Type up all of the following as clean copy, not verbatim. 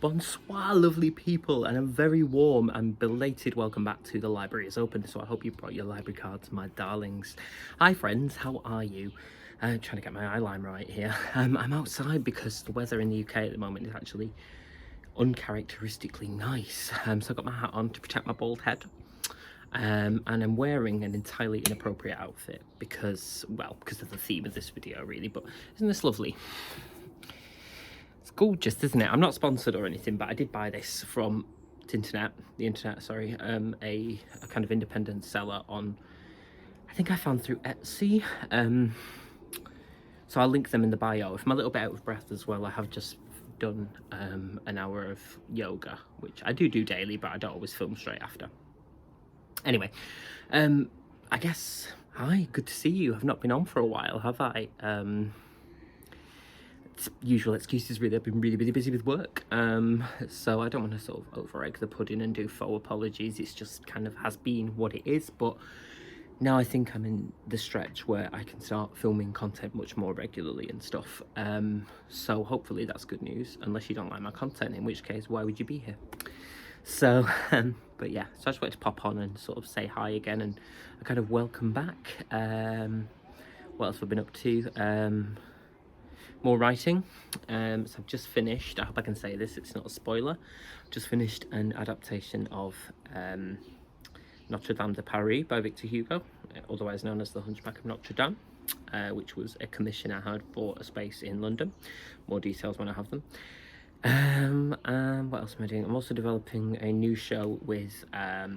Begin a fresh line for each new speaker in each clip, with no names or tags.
Bonsoir, lovely people, and a very warm and belated welcome back to The Library is Open. So I hope you brought your library cards, my darlings. Hi friends, how are you? Trying to get my eyeline right here. I'm outside because the weather in the UK at the moment is actually uncharacteristically nice. So I've got my hat on to protect my bald head. And I'm wearing an entirely inappropriate outfit because of the theme of this video really, but isn't this lovely? It's gorgeous, isn't it? I'm not sponsored or anything, but I did buy this from the internet, a kind of independent seller on, I think I found through Etsy. So I'll link them in the bio. If I'm a little bit out of breath as well, I have just done an hour of yoga, which I do daily, but I don't always film straight after. Anyway, I guess, hi, good to see you. I've not been on for a while, have I? Usual excuses really, I've been really busy with work, so I don't want to sort of over egg the pudding and do faux apologies. It's just kind of has been what it is, but now I think I'm in the stretch where I can start filming content much more regularly and stuff, so hopefully that's good news, unless you don't like my content, in which case why would you be here? So but yeah, so I just wanted to pop on and sort of say hi again and a kind of welcome back. What else have I been up to? More writing. So I've just finished, I hope I can say this, it's not a spoiler, just finished an adaptation of Notre Dame de Paris by Victor Hugo, otherwise known as The Hunchback of Notre Dame, which was a commission I had for a space in London. More details when I have them. What else am I doing? I'm also developing a new show with a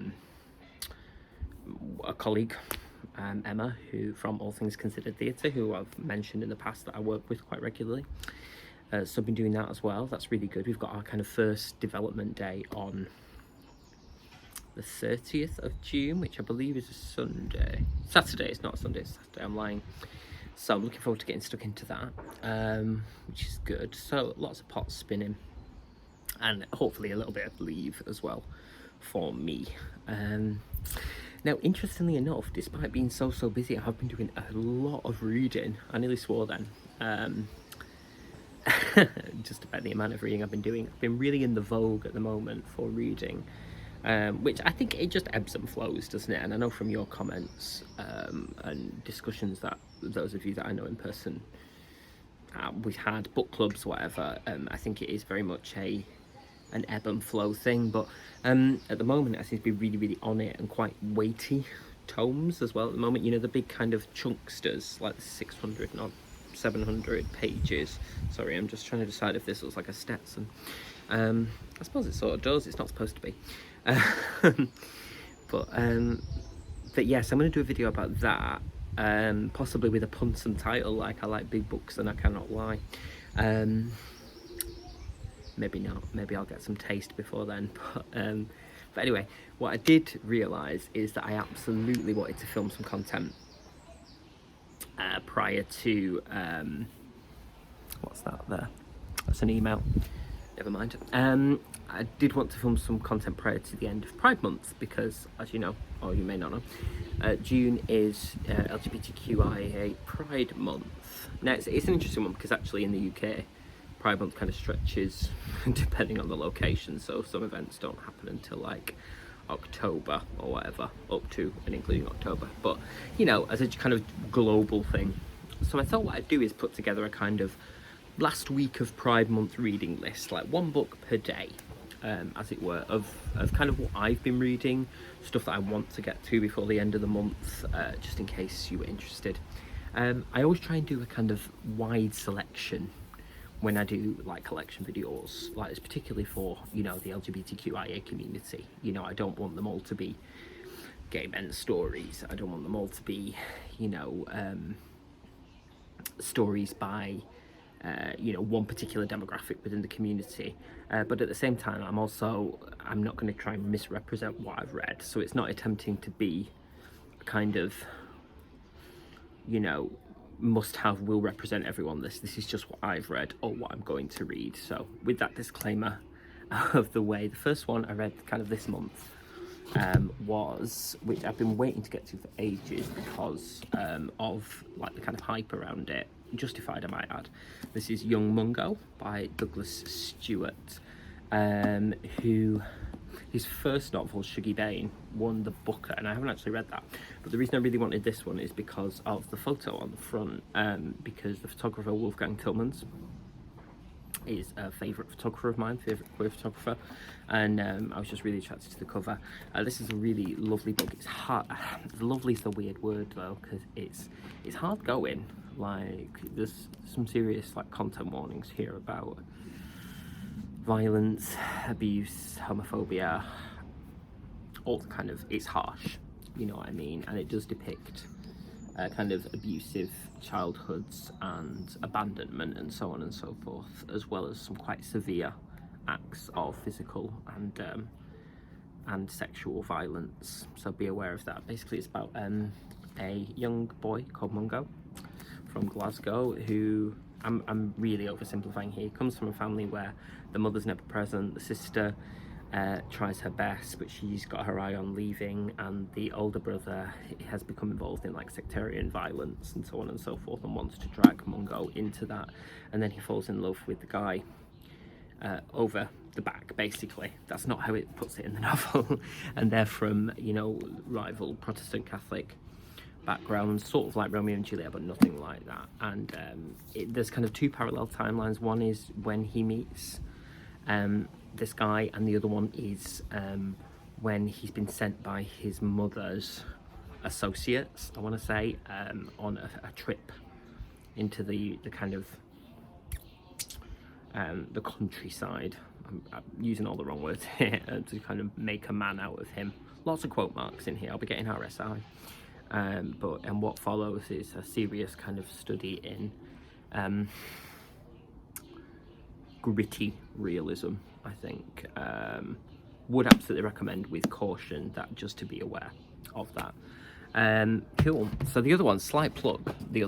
colleague, Emma, who from All Things Considered Theatre, who I've mentioned in the past that I work with quite regularly. So I've been doing that as well. That's really good. We've got our kind of first development day on the 30th of June, which I believe is a Saturday. It's not a Sunday, it's Saturday, I'm lying. So I'm looking forward to getting stuck into that, which is good. So lots of pots spinning and hopefully a little bit of leave as well for me. Now, interestingly enough, despite being so busy, I have been doing a lot of reading. I nearly swore then. Just about the amount of reading I've been doing. I've been really in the vogue at the moment for reading, which I think it just ebbs and flows, doesn't it? And I know from your comments and discussions that those of you that I know in person, we've had book clubs, whatever, I think it is very much an ebb and flow thing, but at the moment I seem to be really on it, and quite weighty tomes as well at the moment, you know, the big kind of chunksters, like the 600 not 700 pages. Sorry, I'm just trying to decide if this looks like a Stetson. I suppose it sort of does, it's not supposed to be. But yes, I'm going to do a video about that, possibly with a puntsome title like I like big books and I cannot lie. Maybe not, maybe I'll get some taste before then, but anyway, what I did realise is that I absolutely wanted to film some content prior to what's that there? That's an email, never mind. I did want to film some content prior to the end of Pride Month because, as you know, or you may not know, June is LGBTQIA Pride Month. Now it's an interesting one because actually in the UK Pride Month kind of stretches depending on the location, so some events don't happen until like October or whatever, up to and including October, but you know, as a kind of global thing. So I thought what I'd do is put together a kind of last week of Pride Month reading list, like one book per day, as it were, of kind of what I've been reading, stuff that I want to get to before the end of the month, just in case you were interested. I always try and do a kind of wide selection when I do like collection videos like this, particularly for, you know, the LGBTQIA community. You know, I don't want them all to be gay men's stories. I don't want them all to be, you know, stories by you know, one particular demographic within the community, but at the same time I'm not going to try and misrepresent what I've read, so it's not attempting to be a kind of, you know, must have, will represent everyone. This is just what I've read or what I'm going to read. So with that disclaimer out of the way, the first one I read kind of this month was, which I've been waiting to get to for ages because of like the kind of hype around it, justified I might add. This is Young Mungo by Douglas Stuart. who his first novel, Shuggy Bane, won the Booker, and I haven't actually read that. But the reason I really wanted this one is because of the photo on the front, because the photographer Wolfgang Tillmans is a favourite photographer of mine, favourite queer photographer, and I was just really attracted to the cover. This is a really lovely book. It's hard. Lovely is the weird word though, because it's hard going. Like there's some serious like content warnings here about violence, abuse, homophobia, all the kind of, it's harsh, you know what I mean, and it does depict kind of abusive childhoods and abandonment and so on and so forth, as well as some quite severe acts of physical and sexual violence, so be aware of that. Basically it's about a young boy called Mungo from Glasgow who, I'm really oversimplifying here, comes from a family where the mother's never present, the sister tries her best but she's got her eye on leaving, and the older brother has become involved in like sectarian violence and so on and so forth, and wants to drag Mungo into that, and then he falls in love with the guy over the back, basically. That's not how it puts it in the novel. And they're from, you know, rival Protestant Catholic backgrounds, sort of like Romeo and Juliet, but nothing like that. And there's kind of two parallel timelines. One is when he meets this guy, and the other one is when he's been sent by his mother's associates, I want to say, on a trip into the kind of the countryside. I'm using all the wrong words here, to kind of make a man out of him. Lots of quote marks in here. I'll be getting RSI. And what follows is a serious kind of study in gritty realism, I think. Would absolutely recommend with caution, that just to be aware of that. Cool. So the other one, slight plug, the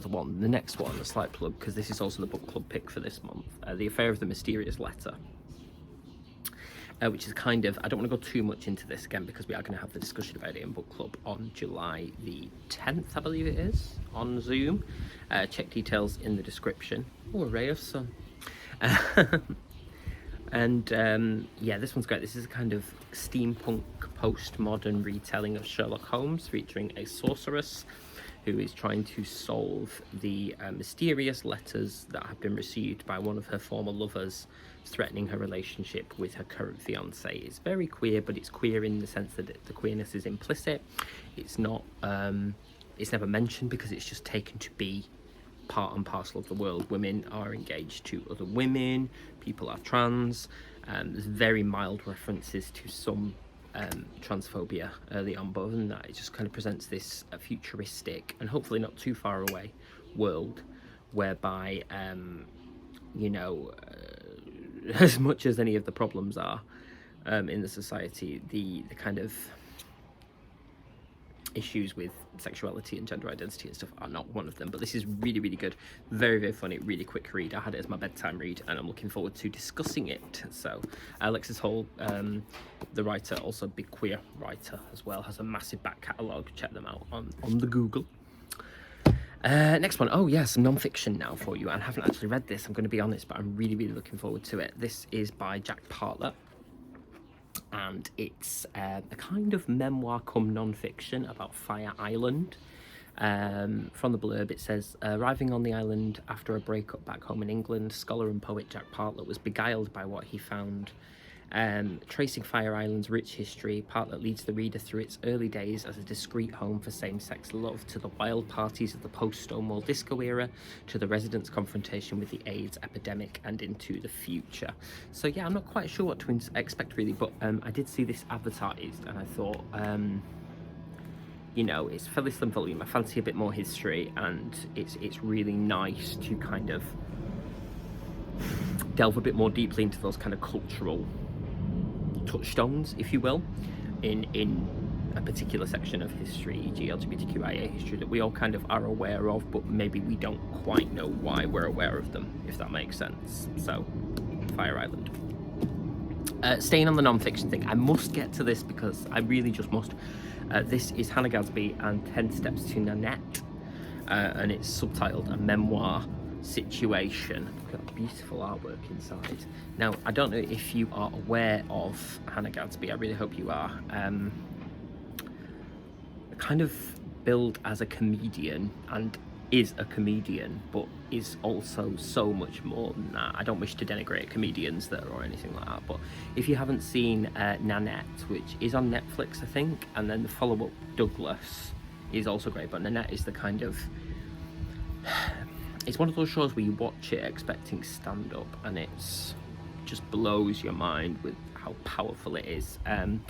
next one, a slight plug, because this is also the book club pick for this month. The Affair of the Mysterious Letter. Which is kind of, I don't want to go too much into this again because we are going to have the discussion about it in book club on July the 10th, I believe it is, on Zoom. Check details in the description. Oh, a ray of sun. And yeah, this one's great. This is a kind of steampunk postmodern retelling of Sherlock Holmes, featuring a sorceress who is trying to solve the mysterious letters that have been received by one of her former lovers, threatening her relationship with her current fiance. It's very queer, but it's queer in the sense that the queerness is implicit. It's not, it's never mentioned because it's just taken to be part and parcel of the world. Women are engaged to other women, people are trans, there's very mild references to some transphobia early on, but other than that, it just kind of presents this futuristic and hopefully not too far away world whereby, you know, as much as any of the problems are in the society, the kind of issues with sexuality and gender identity and stuff are not one of them. But this is really, really good, very, very funny, really quick read. I had it as my bedtime read and I'm looking forward to discussing it. So Alexis, the writer, also a big queer writer as well, has a massive back catalogue. Check them out on the Google. Next one, oh yeah, some non-fiction now for you. I haven't actually read this, I'm going to be honest, but I'm really, really looking forward to it. This is by Jack Parlett, and it's a kind of memoir cum non-fiction about Fire Island. From the blurb it says, arriving on the island after a breakup back home in England, scholar and poet Jack Parlett was beguiled by what he found. Tracing Fire Island's rich history, Parlett leads the reader through its early days as a discreet home for same-sex love, to the wild parties of the post-Stonewall disco era, to the residents' confrontation with the AIDS epidemic, and into the future. So yeah, I'm not quite sure what to expect really, but I did see this advertised and I thought, you know, it's fairly slim volume, I fancy a bit more history, and it's really nice to kind of delve a bit more deeply into those kind of cultural touchstones, if you will, in a particular section of history, e.g. LGBTQIA history, that we all kind of are aware of, but maybe we don't quite know why we're aware of them, if that makes sense. So, Fire Island. Staying on the non-fiction thing, I must get to this because I really just must. This is Hannah Gadsby and 10 Steps to Nanette, and it's subtitled A Memoir situation. Look at that beautiful artwork inside. Now, I don't know if you are aware of Hannah Gadsby. I really hope you are. Kind of billed as a comedian, and is a comedian, but is also so much more than that. I don't wish to denigrate comedians there or anything like that, but if you haven't seen Nanette, which is on Netflix, I think, and then the follow-up Douglas is also great, but Nanette is the kind of, it's one of those shows where you watch it expecting stand-up and it's just blows your mind with how powerful it is. And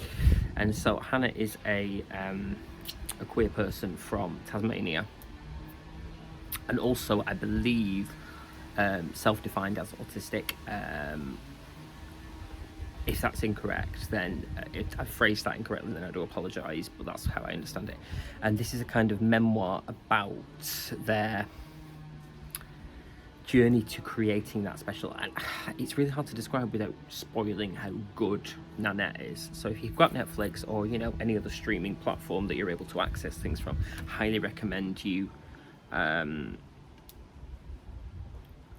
so Hannah is a queer person from Tasmania, and also I believe self-defined as autistic. If that's incorrect, then I phrased that incorrectly, then I do apologise, but that's how I understand it. And this is a kind of memoir about their journey to creating that special, and it's really hard to describe without spoiling how good Nanette is. So if you've got Netflix or, you know, any other streaming platform that you're able to access things from, highly recommend you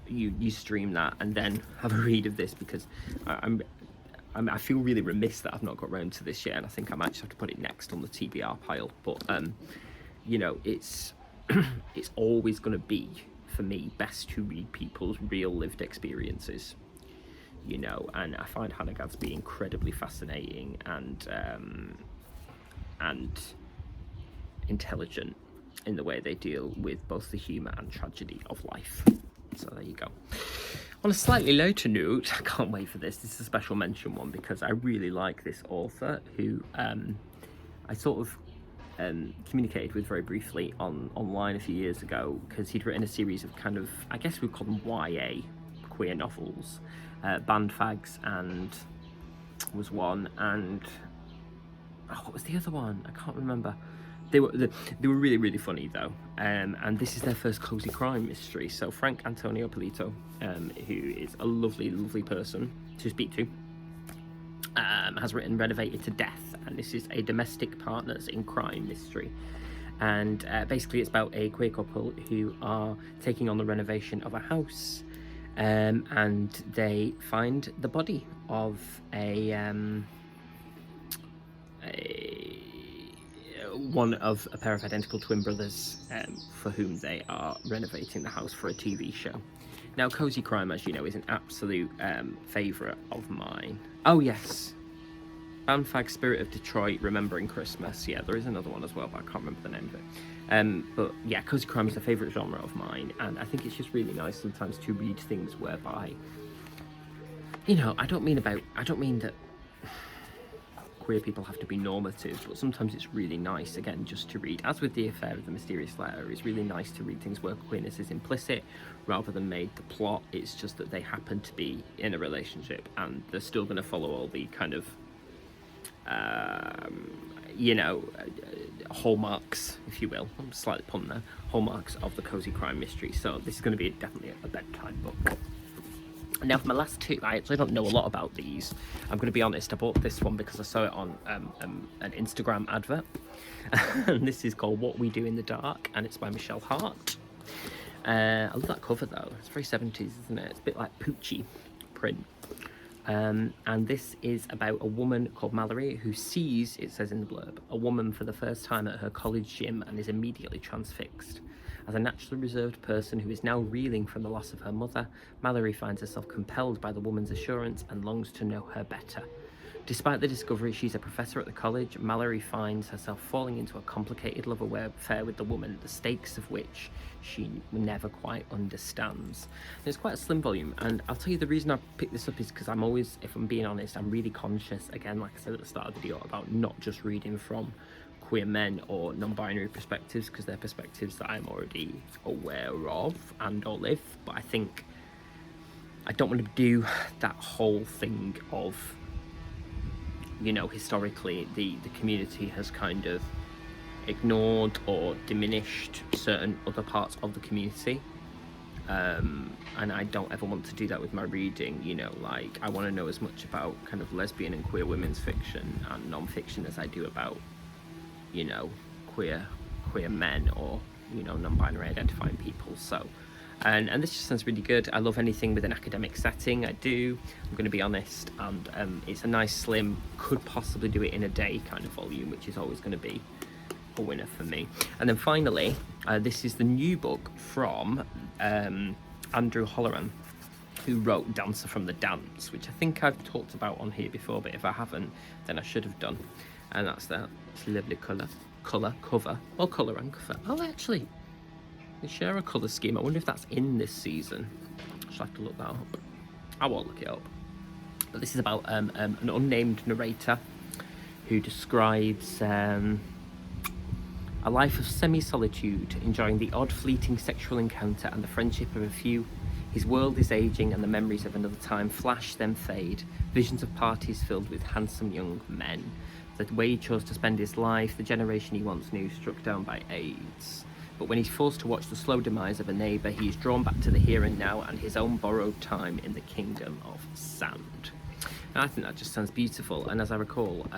you stream that and then have a read of this, because I feel really remiss that I've not got round to this yet, and I think I might just have to put it next on the TBR pile. But you know, it's it's always going to be, for me, best to read people's real lived experiences, you know, and I find Hannah Gadsby incredibly fascinating and intelligent in the way they deal with both the humour and tragedy of life. So there you go. On a slightly lighter note, I can't wait for this. This is a special mention one because I really like this author who I sort of communicated with very briefly online a few years ago, because he'd written a series of kind of, I guess we'd call them YA queer novels. Bandfags and was one, and what was the other one? I can't remember. They were really, really funny though, and this is their first cozy crime mystery. So Frank Antonio Polito, who is a lovely, lovely person to speak to, has written Renovated to Death, and this is a domestic partners in crime mystery. And basically it's about a queer couple who are taking on the renovation of a house, and they find the body of one of a pair of identical twin brothers, for whom they are renovating the house for a TV show. Now, cozy crime, as you know, is an absolute favourite of mine. Oh yes, Bandfag, Spirit of Detroit, Remembering Christmas. Yeah, there is another one as well, but I can't remember the name of it. But yeah, cozy crime is a favourite genre of mine, and I think it's just really nice sometimes to read things whereby, you know, I don't mean that queer people have to be normative, but sometimes it's really nice, again, just to read, as with The Affair of the Mysterious Letter, it's really nice to read things where queerness is implicit rather than made the plot. It's just that they happen to be in a relationship and they're still going to follow all the kind of you know, hallmarks, if you will, I'm slightly pun there, hallmarks of the cozy crime mystery. So this is going to be definitely a bedtime book. Now for my last two, I actually don't know a lot about these. I'm going to be honest, I bought this one because I saw it on an Instagram advert. And this is called What We Do in the Dark, and it's by Michelle Hart. I love that cover though, it's very 70s, isn't it? It's a bit like Poochie print. And this is about a woman called Mallory who sees, it says in the blurb, a woman for the first time at her college gym and is immediately transfixed. As a naturally reserved person who is now reeling from the loss of her mother, Mallory finds herself compelled by the woman's assurance and longs to know her better. Despite the discovery she's a professor at the college, Mallory finds herself falling into a complicated love affair with the woman, the stakes of which she never quite understands. And it's quite a slim volume, and I'll tell you the reason I picked this up is because I'm always, if I'm being honest, I'm really conscious, again, like I said at the start of the video, about not just reading from queer men or non-binary perspectives, because they're perspectives that I'm already aware of and or live, but I think I don't want to do that whole thing of, you know, historically the community has kind of ignored or diminished certain other parts of the community, and I don't ever want to do that with my reading. You know, like, I want to know as much about kind of lesbian and queer women's fiction and non-fiction as I do about, you know, queer men or, you know, non-binary identifying people. So And this just sounds really good. I love anything with an academic setting, I do, I'm going to be honest, and it's a nice slim, could possibly do it in a day kind of volume, which is always going to be a winner for me. And then finally, this is the new book from Andrew Holleran, who wrote Dancer from the Dance, which I think I've talked about on here before, but if I haven't, then I should have done. And that's that lovely cover, or colour and cover. Oh, actually, they share a colour scheme. I wonder if that's in this season. I should have to look that up. I won't look it up. But this is about an unnamed narrator who describes a life of semi-solitude, enjoying the odd fleeting sexual encounter and the friendship of a few. His world is aging and the memories of another time flash, then fade. Visions of parties filled with handsome young men. The way he chose to spend his life, the generation he once knew, struck down by AIDS. But when he's forced to watch the slow demise of a neighbour, he is drawn back to the here and now and his own borrowed time in the kingdom of sand. And I think that just sounds beautiful. And as I recall,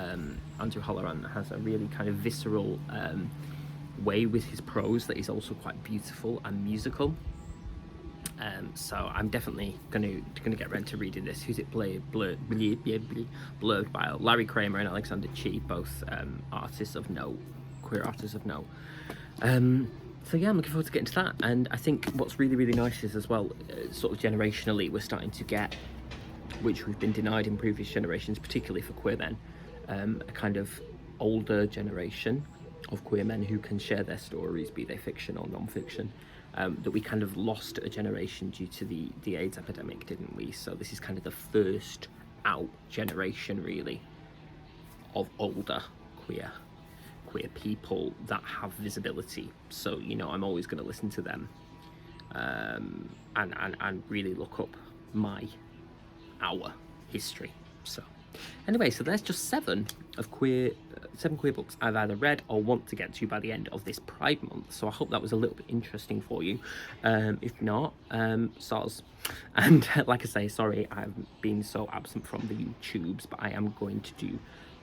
Andrew Holleran has a really kind of visceral way with his prose that is also quite beautiful and musical. So I'm definitely gonna get around to reading this. Who's it blurred by Larry Kramer and Alexander Chi, both artists of note, queer artists of note. So yeah, I'm looking forward to getting to that. And I think what's really, really nice is as well, sort of generationally, we're starting to get, which we've been denied in previous generations, particularly for queer men, a kind of older generation of queer men who can share their stories, be they fiction or non-fiction. That we kind of lost a generation due to the AIDS epidemic, didn't we? So this is kind of the first out generation, really, of older queer people that have visibility. So, you know, I'm always going to listen to them and really look up our history. So anyway, so there's just seven queer books I've either read or want to get to by the end of this Pride Month. So I hope that was a little bit interesting for you. If not, soz. And like I say, sorry I've been so absent from the YouTubes, but I am going to do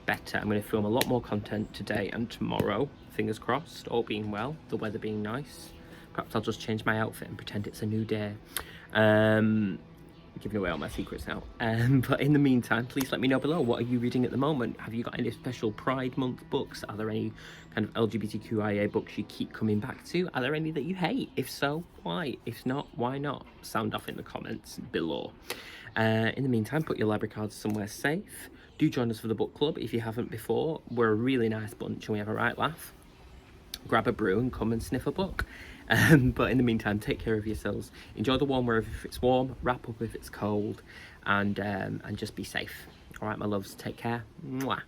better. I'm going to film a lot more content today and tomorrow, fingers crossed, all being well, the weather being nice. Perhaps I'll just change my outfit and pretend it's a new day. Giving away all my secrets now. But in the meantime, please let me know below, what are you reading at the moment? Have you got any special Pride Month books? Are there any kind of LGBTQIA books you keep coming back to? Are there any that you hate? If so, why? If not, why not? Sound off in the comments below. In the meantime, put your library cards somewhere safe. Do join us for the book club if you haven't before. We're a really nice bunch and we have a right laugh. Grab a brew and come and sniff a book. But in the meantime, take care of yourselves. Enjoy the warm weather if it's warm. Wrap up if it's cold. And just be safe. All right, my loves. Take care. Mwah.